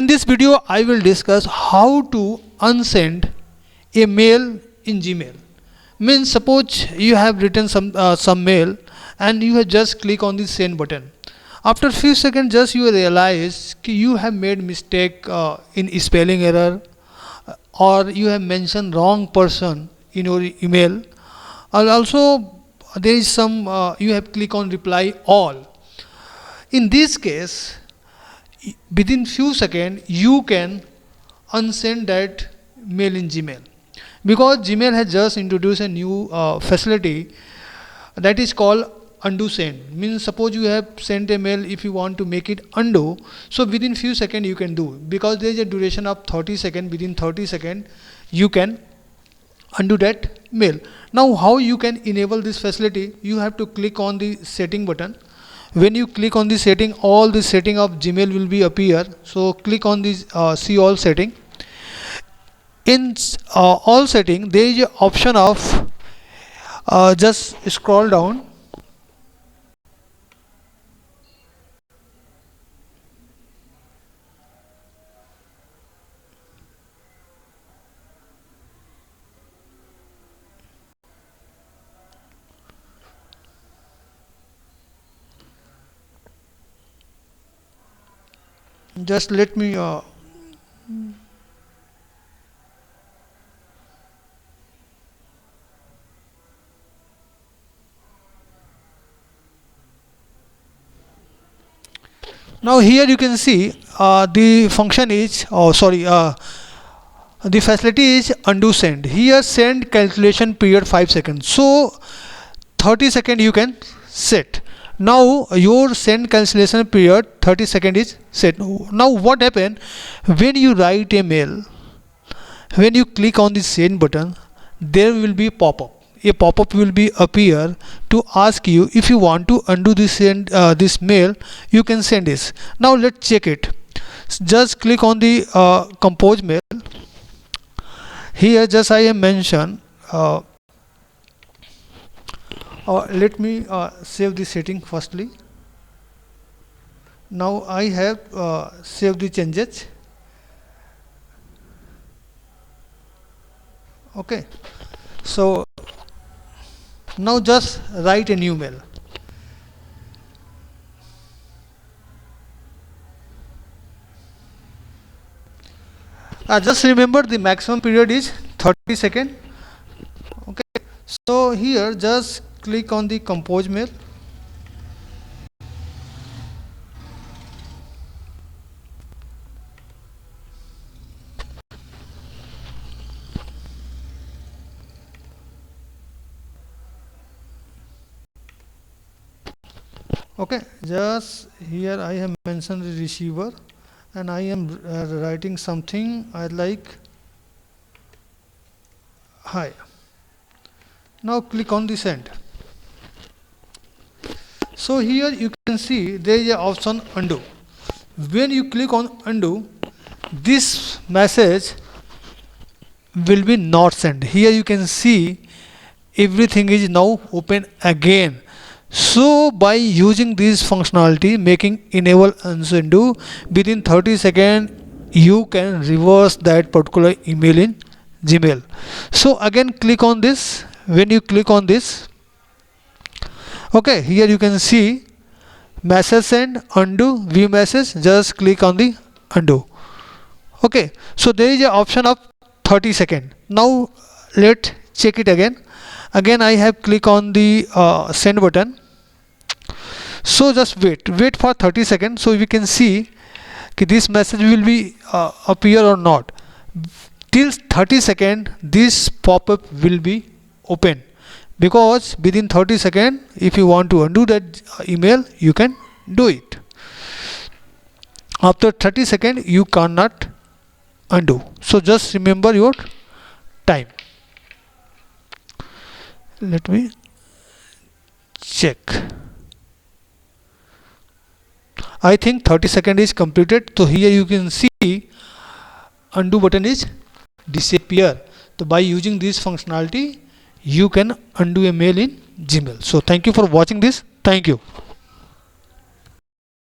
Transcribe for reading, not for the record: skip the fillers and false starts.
In this video, I will discuss how to unsend a mail in Gmail. Means suppose you have written some mail and you have just click on the send button. After few seconds, just you realize कि you have made mistake in spelling error, or you have mentioned wrong person in your email, or also there is some you have click on reply all. In this case, within few seconds you can unsend that mail in Gmail, because Gmail has just introduced a new facility that is called undo send. Means suppose you have sent a mail, if you want to make it undo, so within few seconds you can do, because there is a duration of 30 seconds. Within 30 seconds you can undo that mail. Now how you can enable this facility? You have to click on the setting button. When you click on the setting, all the setting of Gmail will be appear. So click on this see all setting. In all setting, there is an option of just scroll down. Just let me now here you can see the function is the facility is undo send. Here send calculation period 5 seconds, so 30 seconds you can set. Now your send cancellation period 30 seconds is set. Now what happen when you write a mail? When you click on the send button, there will be pop-up. A pop-up will be appear to ask you if you want to undo this send this mail. You can send this. Now let's check it. Just click on the compose mail. Here just I have mentioned. Let me save the setting firstly. Now I have saved the changes. Okay, so now just write a new mail. Just remember the maximum period is 30 seconds. Okay, so here just click on the compose mail. Okay, just here I have mentioned the receiver, and I am writing something I like hi. Now click on the send. So here you can see there is an option undo. When you click on undo, this message will be not sent. Here you can see everything is now open again. So by using this functionality, making enable undo, within 30 seconds you can reverse that particular email in Gmail. So again click on this. When you click on this, okay, here you can see message send, undo, view message. Just click on the undo. Okay, so there is an option of 30 seconds. Now let's check it again. Again I have click on the send button. So just wait for 30 seconds, so we can see this message will be appear or not. Till 30 seconds this pop-up will be open, because within 30 seconds if you want to undo that email you can do it. After 30 seconds you cannot undo. So just remember your time. Let me check. I think 30 seconds is completed. So here you can see undo button is disappear. So by using this functionality you can undo a mail in Gmail. So thank you for watching this. Thank you.